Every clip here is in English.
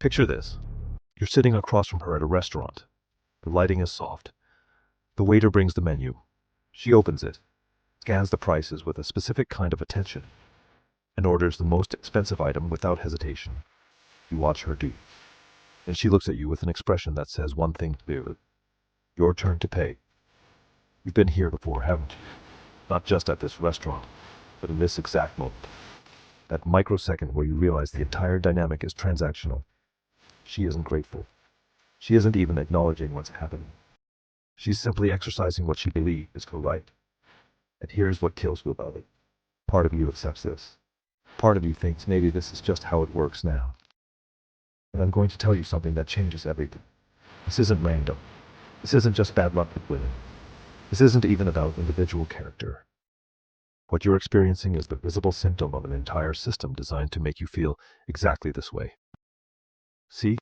Picture this. You're sitting across from her at a restaurant. The lighting is soft. The waiter brings the menu. She opens it, scans the prices with a specific kind of attention, and orders the most expensive item without hesitation. You watch her do. And she looks at you with an expression that says one thing clearly. Your turn to pay. You've been here before, haven't you? Not just at this restaurant, but in this exact moment. That microsecond where you realize the entire dynamic is transactional. She isn't grateful. She isn't even acknowledging what's happening. She's simply exercising what she believes is right. And here's what kills you about it. Part of you accepts this. Part of you thinks maybe this is just how it works now. And I'm going to tell you something that changes everything. This isn't random. This isn't just bad luck with women. This isn't even about individual character. What you're experiencing is the visible symptom of an entire system designed to make you feel exactly this way. See?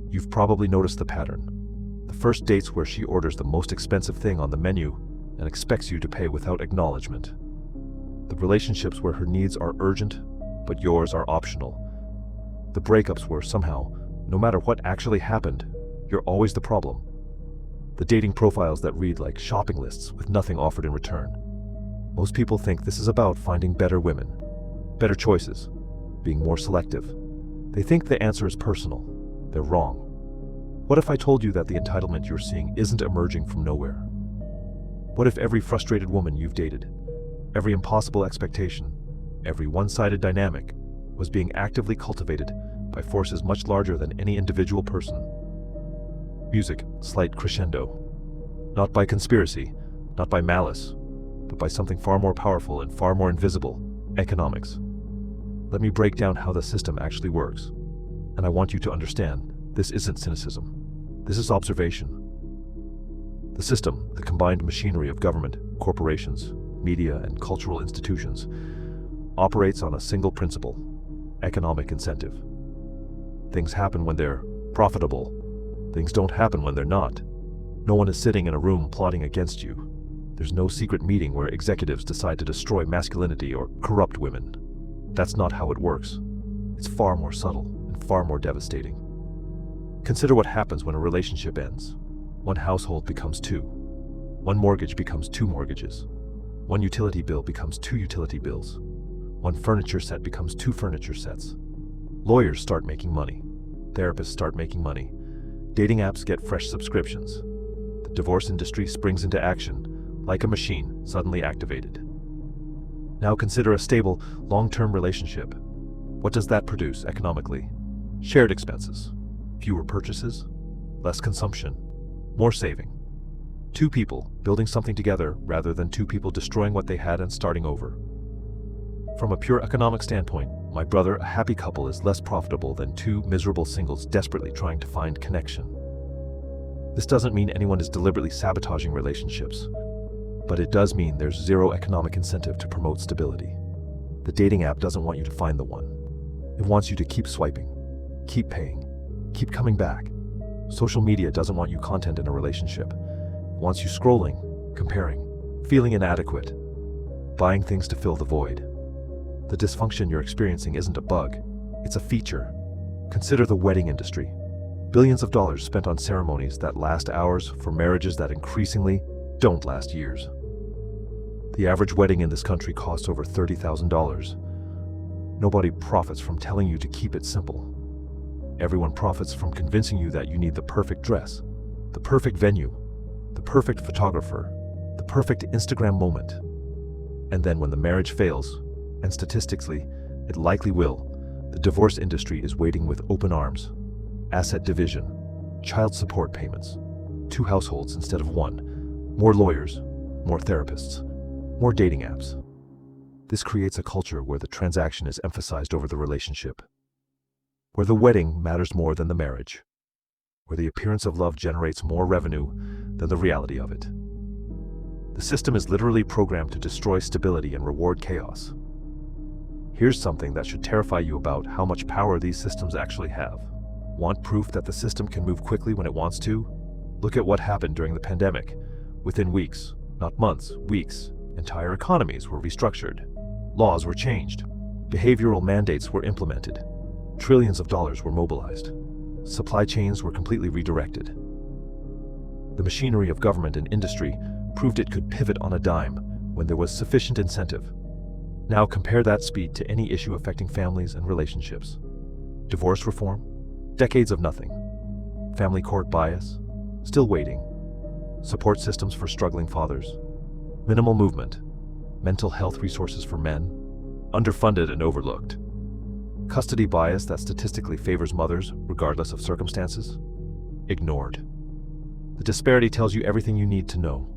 You've probably noticed the pattern. The first dates where she orders the most expensive thing on the menu and expects you to pay without acknowledgement. The relationships where her needs are urgent, but yours are optional. The breakups where somehow, no matter what actually happened, you're always the problem. The dating profiles that read like shopping lists with nothing offered in return. Most people think this is about finding better women, better choices, being more selective. They think the answer is personal. They're wrong. What if I told you that the entitlement you're seeing isn't emerging from nowhere? What if every frustrated woman you've dated, every impossible expectation, every one-sided dynamic was being actively cultivated by forces much larger than any individual person? Music, slight crescendo. Not by conspiracy, not by malice, but by something far more powerful and far more invisible, economics. Let me break down how the system actually works. And I want you to understand, this isn't cynicism. This is observation. The system, the combined machinery of government, corporations, media, and cultural institutions, operates on a single principle: economic incentive. Things happen when they're profitable. Things don't happen when they're not. No one is sitting in a room plotting against you. There's no secret meeting where executives decide to destroy masculinity or corrupt women. That's not how it works. It's far more subtle and far more devastating. Consider what happens when a relationship ends. One household becomes two. One mortgage becomes two mortgages. One utility bill becomes two utility bills. One furniture set becomes two furniture sets. Lawyers start making money. Therapists start making money. Dating apps get fresh subscriptions. The divorce industry springs into action, like a machine suddenly activated. Now consider a stable, long-term relationship. What does that produce economically? Shared expenses. Fewer purchases. Less consumption. More saving. Two people building something together rather than two people destroying what they had and starting over. From a pure economic standpoint, my brother, a happy couple is less profitable than two miserable singles desperately trying to find connection. This doesn't mean anyone is deliberately sabotaging relationships, but it does mean there's zero economic incentive to promote stability. The dating app doesn't want you to find the one. It wants you to keep swiping, keep paying, keep coming back. Social media doesn't want you content in a relationship. It wants you scrolling, comparing, feeling inadequate, buying things to fill the void. The dysfunction you're experiencing isn't a bug, it's a feature. Consider the wedding industry. Billions of dollars spent on ceremonies that last hours for marriages that increasingly don't last years. The average wedding in this country costs over $30,000. Nobody profits from telling you to keep it simple. Everyone profits from convincing you that you need the perfect dress, the perfect venue, the perfect photographer, the perfect Instagram moment. And then when the marriage fails, and statistically, it likely will, the divorce industry is waiting with open arms. Asset division, child support payments, two households instead of one, more lawyers, more therapists, more dating apps. This creates a culture where the transaction is emphasized over the relationship, where the wedding matters more than the marriage, where the appearance of love generates more revenue than the reality of it. The system is literally programmed to destroy stability and reward chaos. Here's something that should terrify you about how much power these systems actually have. Want proof that the system can move quickly when it wants to? Look at what happened during the pandemic. Within weeks, not months, weeks, entire economies were restructured. Laws were changed. Behavioral mandates were implemented. Trillions of dollars were mobilized. supply chains were completely redirected. The machinery of government and industry proved it could pivot on a dime when there was sufficient incentive. Now compare that speed to any issue affecting families and relationships. Divorce reform? Decades of nothing. Family court bias? Still waiting. Support systems for struggling fathers? Minimal movement. Mental health resources for men? Underfunded and overlooked. Custody bias that statistically favors mothers regardless of circumstances? Ignored. The disparity tells you everything you need to know.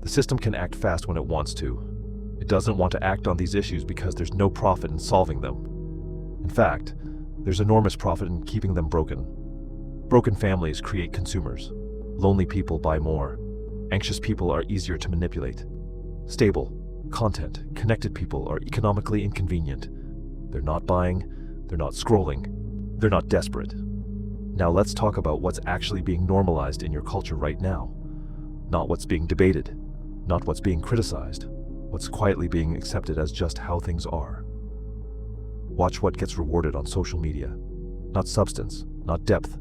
The system can act fast when it wants to. It doesn't want to act on these issues because there's no profit in solving them. In fact, there's enormous profit in keeping them broken. Broken families create consumers. Lonely people buy more. Anxious people are easier to manipulate. Stable, content, connected people are economically inconvenient. They're not buying, they're not scrolling, they're not desperate. Now let's talk about what's actually being normalized in your culture right now. Not what's being debated, not what's being criticized, what's quietly being accepted as just how things are. Watch what gets rewarded on social media. Not substance, not depth,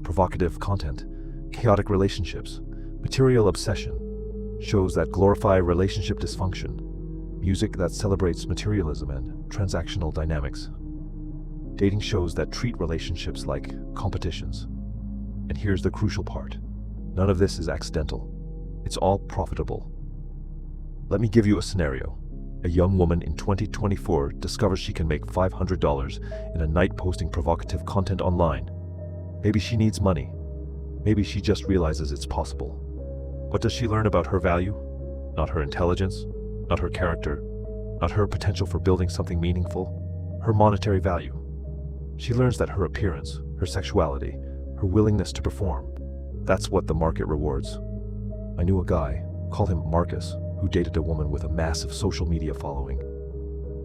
provocative content, chaotic relationships, material obsession, shows that glorify relationship dysfunction, music that celebrates materialism and transactional dynamics, dating shows that treat relationships like competitions. And here's the crucial part. None of this is accidental. It's all profitable. Let me give you a scenario. A young woman in 2024 discovers she can make $500 in a night posting provocative content online. Maybe she needs money. Maybe she just realizes it's possible. What does she learn about her value? Not her intelligence, not her character, not her potential for building something meaningful, her monetary value. She learns that her appearance, her sexuality, her willingness to perform, that's what the market rewards. I knew a guy, call him Marcus, who dated a woman with a massive social media following.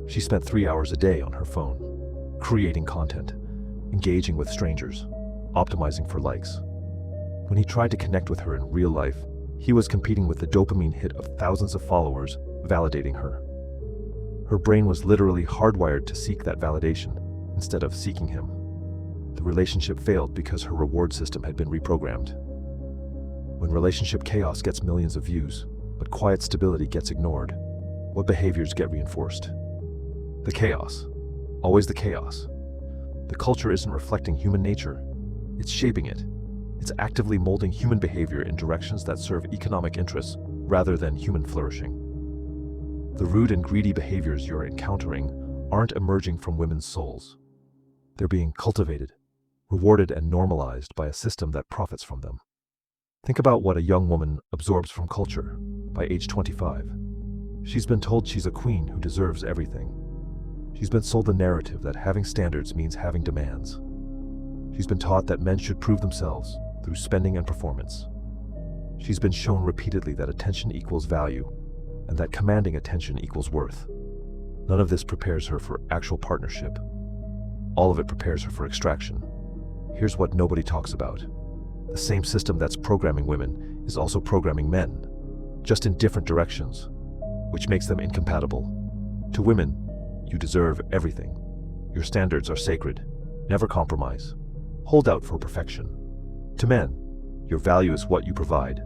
She spent 3 hours a day on her phone, creating content, engaging with strangers, optimizing for likes. When he tried to connect with her in real life, he was competing with the dopamine hit of thousands of followers validating her. Her brain was literally hardwired to seek that validation instead of seeking him. The relationship failed because her reward system had been reprogrammed. When relationship chaos gets millions of views, but quiet stability gets ignored, what behaviors get reinforced? The chaos. Always the chaos. The culture isn't reflecting human nature. It's shaping it. It's actively molding human behavior in directions that serve economic interests rather than human flourishing. The rude and greedy behaviors you're encountering aren't emerging from women's souls. They're being cultivated, rewarded, and normalized by a system that profits from them. Think about what a young woman absorbs from culture by age 25. She's been told she's a queen who deserves everything. She's been sold the narrative that having standards means having demands. She's been taught that men should prove themselves through spending and performance. She's been shown repeatedly that attention equals value and that commanding attention equals worth. None of this prepares her for actual partnership. All of it prepares her for extraction. Here's what nobody talks about. The same system that's programming women is also programming men, just in different directions, which makes them incompatible. To women, you deserve everything. Your standards are sacred. Never compromise. Hold out for perfection. To men, your value is what you provide.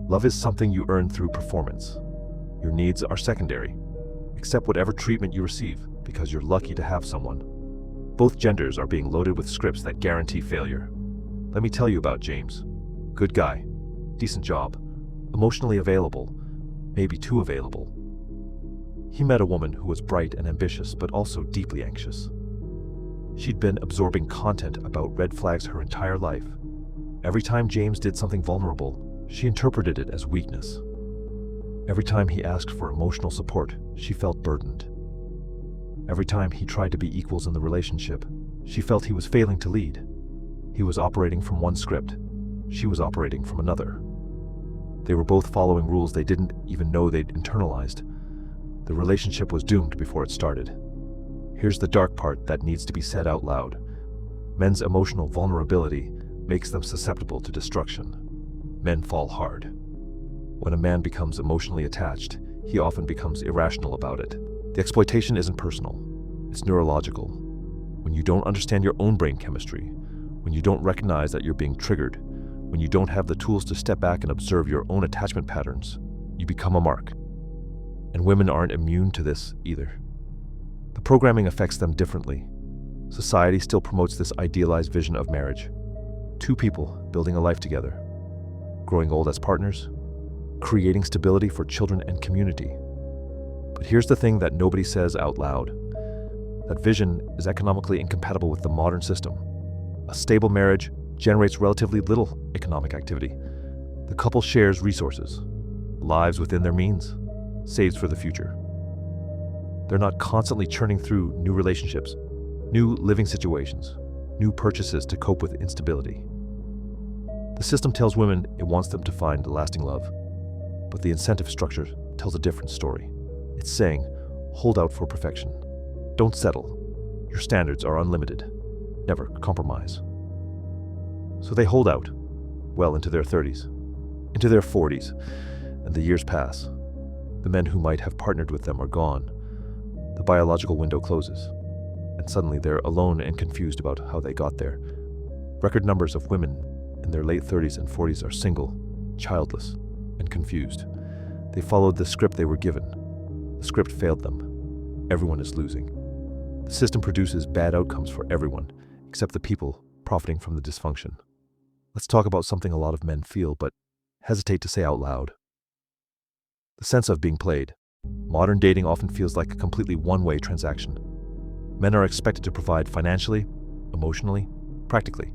Love is something you earn through performance. Your needs are secondary. Accept whatever treatment you receive because you're lucky to have someone. Both genders are being loaded with scripts that guarantee failure. Let me tell you about James. Good guy, decent job, emotionally available, maybe too available. He met a woman who was bright and ambitious but also deeply anxious. She'd been absorbing content about red flags her entire life. Every time James did something vulnerable, she interpreted it as weakness. Every time he asked for emotional support, she felt burdened. Every time he tried to be equals in the relationship, she felt he was failing to lead. He was operating from one script. She was operating from another. They were both following rules they didn't even know they'd internalized. The relationship was doomed before it started. Here's the dark part that needs to be said out loud. Men's emotional vulnerability makes them susceptible to destruction. Men fall hard. When a man becomes emotionally attached, he often becomes irrational about it. The exploitation isn't personal, it's neurological. When you don't understand your own brain chemistry, when you don't recognize that you're being triggered, when you don't have the tools to step back and observe your own attachment patterns, you become a mark. And women aren't immune to this either. The programming affects them differently. Society still promotes this idealized vision of marriage. Two people building a life together, growing old as partners, creating stability for children and community. But here's the thing that nobody says out loud. That vision is economically incompatible with the modern system. A stable marriage generates relatively little economic activity. The couple shares resources, lives within their means, saves for the future. They're not constantly churning through new relationships, new living situations, new purchases to cope with instability. The system tells women it wants them to find lasting love, but the incentive structure tells a different story. It's saying, hold out for perfection. Don't settle. Your standards are unlimited. Never compromise. So they hold out, well into their 30s, into their 40s, and the years pass. The men who might have partnered with them are gone. The biological window closes, and suddenly they're alone and confused about how they got there. Record numbers of women in their late 30s and 40s are single, childless, and confused. They followed the script they were given. The script failed them. Everyone is losing. The system produces bad outcomes for everyone, except the people profiting from the dysfunction. Let's talk about something a lot of men feel but hesitate to say out loud. The sense of being played. Modern dating often feels like a completely one-way transaction. Men are expected to provide financially, emotionally, practically.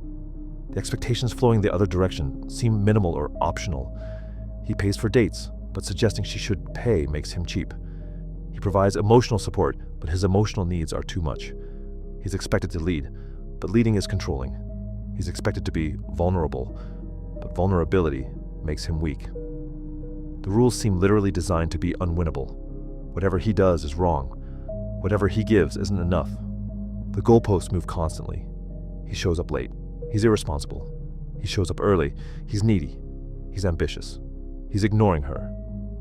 The expectations flowing the other direction seem minimal or optional. He pays for dates, but suggesting she should pay makes him cheap. He provides emotional support, but his emotional needs are too much. He's expected to lead, but leading is controlling. He's expected to be vulnerable, but vulnerability makes him weak. The rules seem literally designed to be unwinnable. Whatever he does is wrong. Whatever he gives isn't enough. The goalposts move constantly. He shows up late. He's irresponsible. He shows up early. He's needy. He's ambitious. He's ignoring her.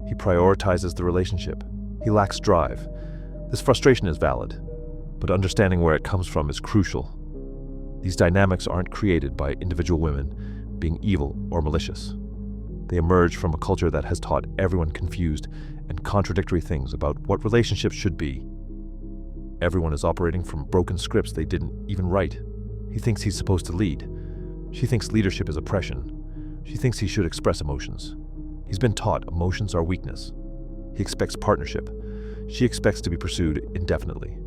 He prioritizes the relationship. He lacks drive. This frustration is valid, but understanding where it comes from is crucial. These dynamics aren't created by individual women being evil or malicious. They emerge from a culture that has taught everyone confused and contradictory things about what relationships should be. Everyone is operating from broken scripts they didn't even write. He thinks he's supposed to lead. She thinks leadership is oppression. She thinks he should express emotions. He's been taught emotions are weakness. He expects partnership. She expects to be pursued indefinitely.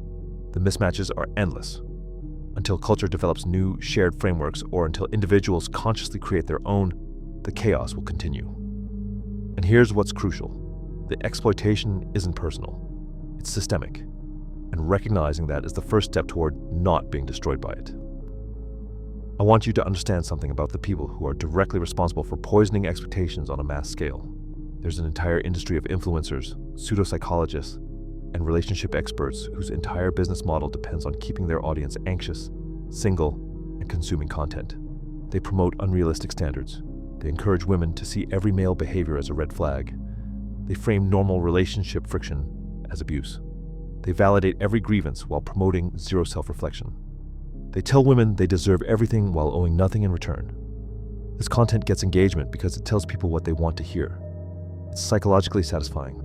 The mismatches are endless. Until culture develops new shared frameworks or until individuals consciously create their own, the chaos will continue. And here's what's crucial. The exploitation isn't personal. It's systemic. And recognizing that is the first step toward not being destroyed by it. I want you to understand something about the people who are directly responsible for poisoning expectations on a mass scale. There's an entire industry of influencers, pseudo-psychologists, and relationship experts whose entire business model depends on keeping their audience anxious, single, and consuming content. They promote unrealistic standards. They encourage women to see every male behavior as a red flag. They frame normal relationship friction as abuse. They validate every grievance while promoting zero self-reflection. They tell women they deserve everything while owing nothing in return. This content gets engagement because it tells people what they want to hear. It's psychologically satisfying.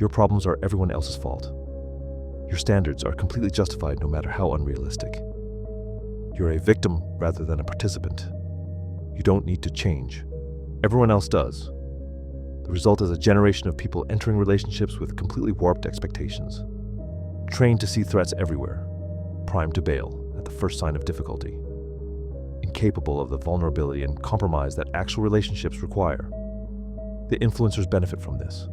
Your problems are everyone else's fault. Your standards are completely justified no matter how unrealistic. You're a victim rather than a participant. You don't need to change. Everyone else does. The result is a generation of people entering relationships with completely warped expectations, trained to see threats everywhere, primed to bail at the first sign of difficulty, incapable of the vulnerability and compromise that actual relationships require. The influencers benefit from this.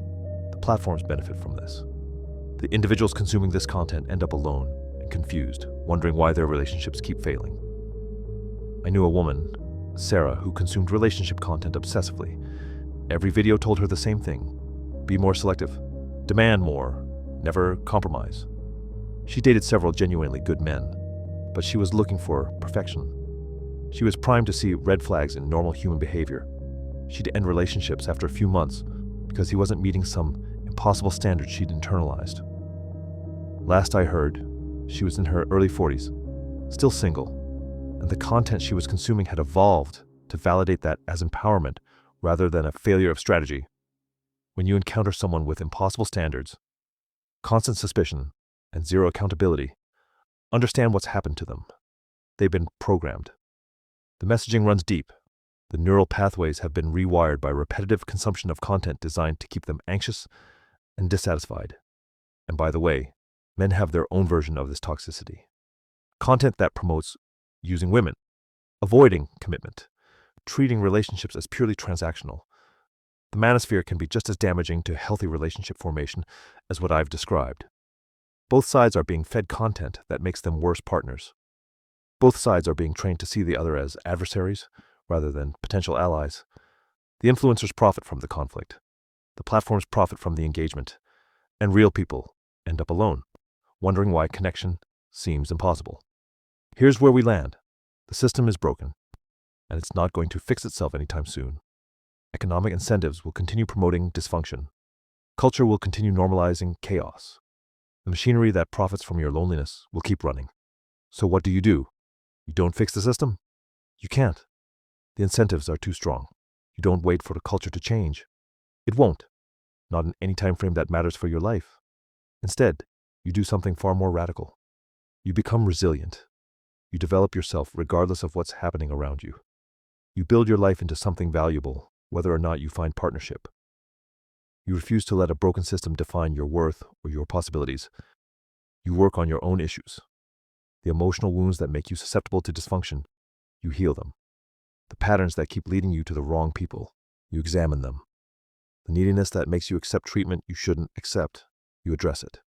The platforms benefit from this. The individuals consuming this content end up alone and confused, wondering why their relationships keep failing. I knew a woman, Sarah, who consumed relationship content obsessively. Every video told her the same thing. Be more selective. Demand more. Never compromise. She dated several genuinely good men, but she was looking for perfection. She was primed to see red flags in normal human behavior. She'd end relationships after a few months because he wasn't meeting some impossible standard she'd internalized. Last I heard, she was in her early 40s, still single, and the content she was consuming had evolved to validate that as empowerment rather than a failure of strategy. When you encounter someone with impossible standards, constant suspicion, and zero accountability, understand what's happened to them. They've been programmed. The messaging runs deep. The neural pathways have been rewired by repetitive consumption of content designed to keep them anxious and dissatisfied. And by the way, men have their own version of this toxicity. Content that promotes using women, avoiding commitment, treating relationships as purely transactional. The manosphere can be just as damaging to healthy relationship formation as what I've described. Both sides are being fed content that makes them worse partners. Both sides are being trained to see the other as adversaries rather than potential allies. The influencers profit from the conflict. The platforms profit from the engagement. And real people end up alone, wondering why connection seems impossible. Here's where we land. The system is broken, and it's not going to fix itself anytime soon. Economic incentives will continue promoting dysfunction. Culture will continue normalizing chaos. The machinery that profits from your loneliness will keep running. So what do? You don't fix the system? You can't. The incentives are too strong. You don't wait for the culture to change. It won't. Not in any time frame that matters for your life. Instead, you do something far more radical. You become resilient. You develop yourself regardless of what's happening around you. You build your life into something valuable, whether or not you find partnership. You refuse to let a broken system define your worth or your possibilities. You work on your own issues. The emotional wounds that make you susceptible to dysfunction, you heal them. The patterns that keep leading you to the wrong people, you examine them. The neediness that makes you accept treatment you shouldn't accept, you address it.